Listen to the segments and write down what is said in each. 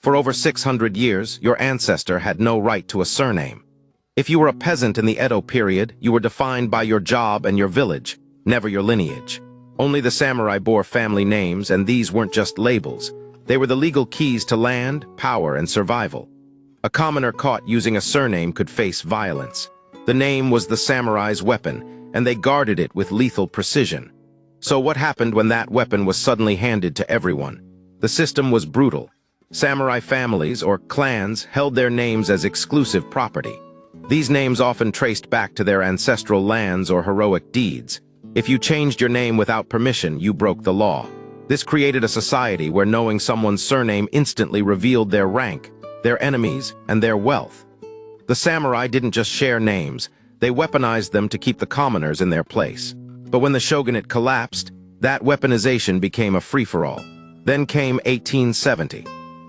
For over 600 years, your ancestor had no right to a surname. If you were a peasant in the Edo period, you were defined by your job and your village, never your lineage. Only the samurai bore family names, and these weren't just labels. They were the legal keys to land, power, and survival. A commoner caught using a surname could face violence. The name was the samurai's weapon, and they guarded it with lethal precision. So what happened when that weapon was suddenly handed to everyone? The system was brutal. Samurai families, or clans, held their names as exclusive property. These names often traced back to their ancestral lands or heroic deeds. If you changed your name without permission, you broke the law. This created a society where knowing someone's surname instantly revealed their rank, their enemies, and their wealth. The samurai didn't just share names, they weaponized them to keep the commoners in their place. But when the shogunate collapsed, that weaponization became a free-for-all. Then came 1870.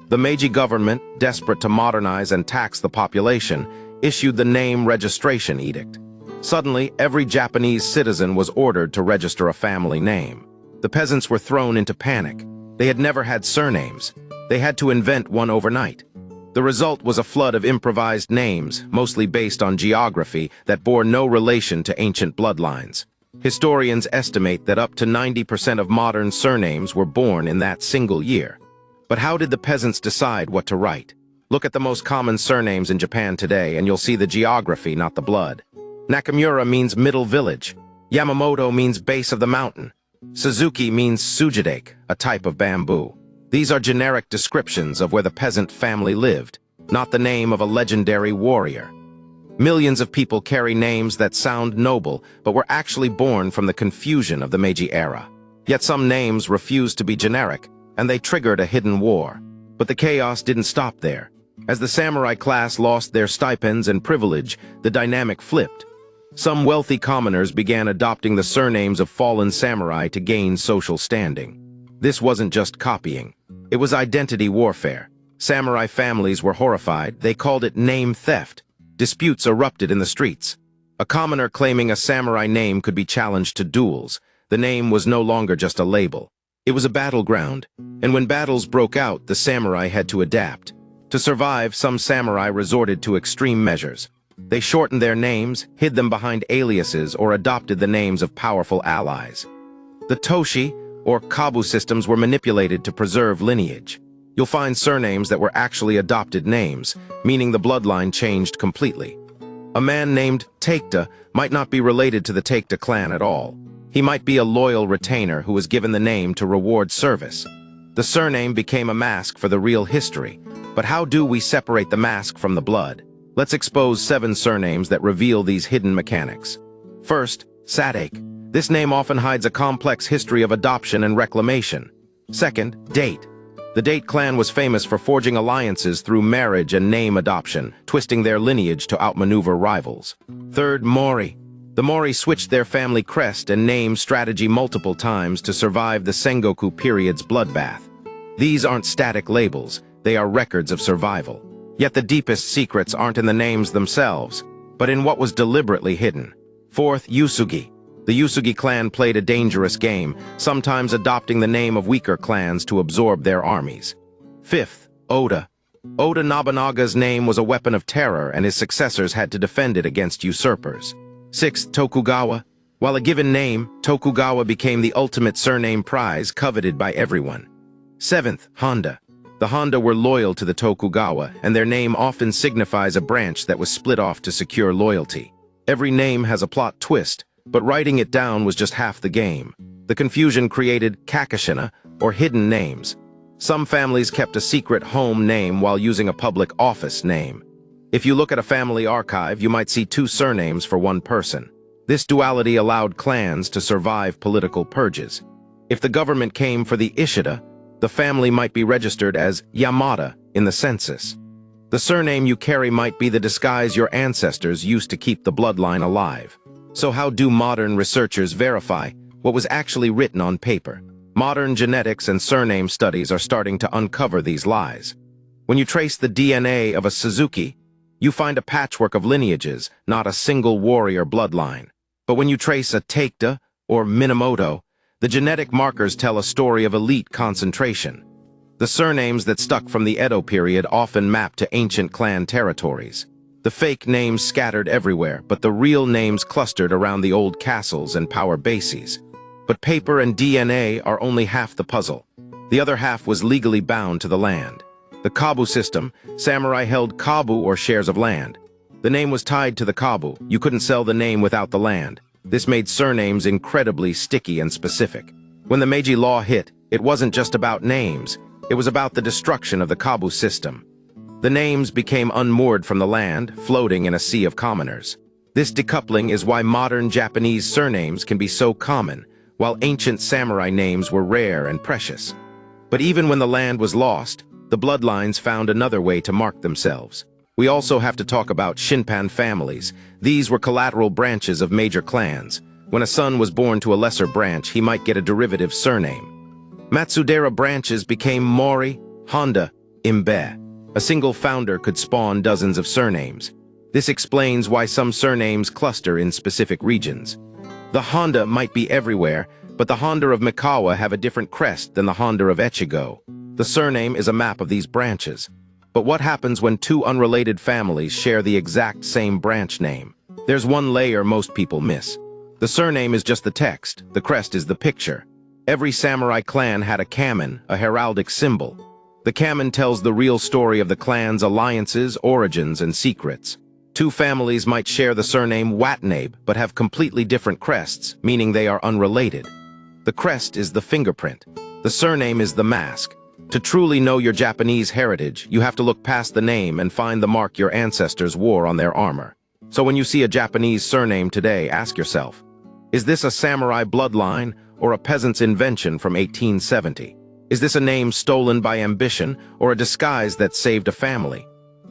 The Meiji government, desperate to modernize and tax the population, issued the Name Registration Edict. Suddenly, every Japanese citizen was ordered to register a family name. The peasants were thrown into panic. They had never had surnames. They had to invent one overnight. The result was a flood of improvised names, mostly based on geography, that bore no relation to ancient bloodlines. Historians estimate that up to 90% of modern surnames were born in that single year. But how did the peasants decide what to write? Look at the most common surnames in Japan today, and you'll see the geography, not the blood. Nakamura means middle village. Yamamoto means base of the mountain. Suzuki means sujidake, a type of bamboo. These are generic descriptions of where the peasant family lived, not the name of a legendary warrior. Millions of people carry names that sound noble, but were actually born from the confusion of the Meiji era. Yet some names refused to be generic, and they triggered a hidden war. But the chaos didn't stop there. As the samurai class lost their stipends and privilege, the dynamic flipped. Some wealthy commoners began adopting the surnames of fallen samurai to gain social standing. This wasn't just copying. It was identity warfare. Samurai families were horrified. They called it name theft. Disputes erupted in the streets. A commoner claiming a samurai name could be challenged to duels. The name was no longer just a label. It was a battleground, and when battles broke out, the samurai had to adapt. To survive, some samurai resorted to extreme measures. They shortened their names, hid them behind aliases, or adopted the names of powerful allies. The toshi, or Kabu systems, were manipulated to preserve lineage. You'll find surnames that were actually adopted names, meaning the bloodline changed completely. A man named Taikta might not be related to the Taikta clan at all. He might be a loyal retainer who was given the name to reward service. The surname became a mask for the real history. But how do we separate the mask from the blood? Let's expose 7 surnames that reveal these hidden mechanics. First, Sadake. This name often hides a complex history of adoption and reclamation. Second, Date. The Date clan was famous for forging alliances through marriage and name adoption, twisting their lineage to outmaneuver rivals. Third, Mori. The Mori switched their family crest and name strategy multiple times to survive the Sengoku period's bloodbath. These aren't static labels, they are records of survival. Yet the deepest secrets aren't in the names themselves, but in what was deliberately hidden. Fourth, Usugi. The Usugi clan played a dangerous game, sometimes adopting the name of weaker clans to absorb their armies. Fifth, Oda. Oda Nobunaga's name was a weapon of terror, and his successors had to defend it against usurpers. Sixth, Tokugawa. While a given name, Tokugawa became the ultimate surname prize coveted by everyone. Seventh, Honda. The Honda were loyal to the Tokugawa, and their name often signifies a branch that was split off to secure loyalty. Every name has a plot twist, but writing it down was just half the game. The confusion created kakashina, or hidden names. Some families kept a secret home name while using a public office name. If you look at a family archive, you might see 2 surnames for one person. This duality allowed clans to survive political purges. If the government came for the Ishida, the family might be registered as Yamada in the census. The surname you carry might be the disguise your ancestors used to keep the bloodline alive. So how do modern researchers verify what was actually written on paper? Modern genetics and surname studies are starting to uncover these lies. When you trace the DNA of a Suzuki, you find a patchwork of lineages, not a single warrior bloodline. But when you trace a Taikta or Minamoto, the genetic markers tell a story of elite concentration. The surnames that stuck from the Edo period often mapped to ancient clan territories. The fake names scattered everywhere, but the real names clustered around the old castles and power bases. But paper and DNA are only half the puzzle. The other half was legally bound to the land. The Kabu System, samurai held Kabu or shares of land. The name was tied to the Kabu. You couldn't sell the name without the land. This made surnames incredibly sticky and specific. When the Meiji law hit, it wasn't just about names. It was about the destruction of the Kabu System. The names became unmoored from the land, floating in a sea of commoners. This decoupling is why modern Japanese surnames can be so common, while ancient samurai names were rare and precious. But even when the land was lost, the bloodlines found another way to mark themselves. We also have to talk about Shinpan families. These were collateral branches of major clans. When a son was born to a lesser branch, he might get a derivative surname. Matsudera branches became Mori, Honda, Imbe. A single founder could spawn dozens of surnames. This explains why some surnames cluster in specific regions. The Honda might be everywhere, but the Honda of Mikawa have a different crest than the Honda of Echigo. The surname is a map of these branches. But what happens when two unrelated families share the exact same branch name? There's one layer most people miss. The surname is just the text, the crest is the picture. Every samurai clan had a Kamon, a heraldic symbol. The Kamon tells the real story of the clan's alliances, origins, and secrets. Two families might share the surname Watanabe, but have completely different crests, meaning they are unrelated. The crest is the fingerprint. The surname is the mask. To truly know your Japanese heritage, you have to look past the name and find the mark your ancestors wore on their armor. So when you see a Japanese surname today, ask yourself, is this a samurai bloodline or a peasant's invention from 1870? Is this a name stolen by ambition or a disguise that saved a family?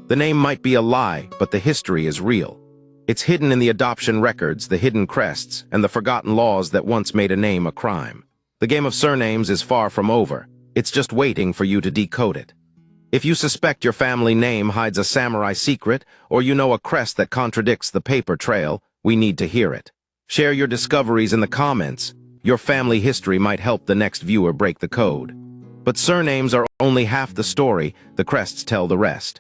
The name might be a lie, but the history is real. It's hidden in the adoption records, the hidden crests, and the forgotten laws that once made a name a crime. The game of surnames is far from over. It's just waiting for you to decode it. If you suspect your family name hides a samurai secret, or you know a crest that contradicts the paper trail, we need to hear it. Share your discoveries in the comments. Your family history might help the next viewer break the code. But surnames are only half the story, the crests tell the rest.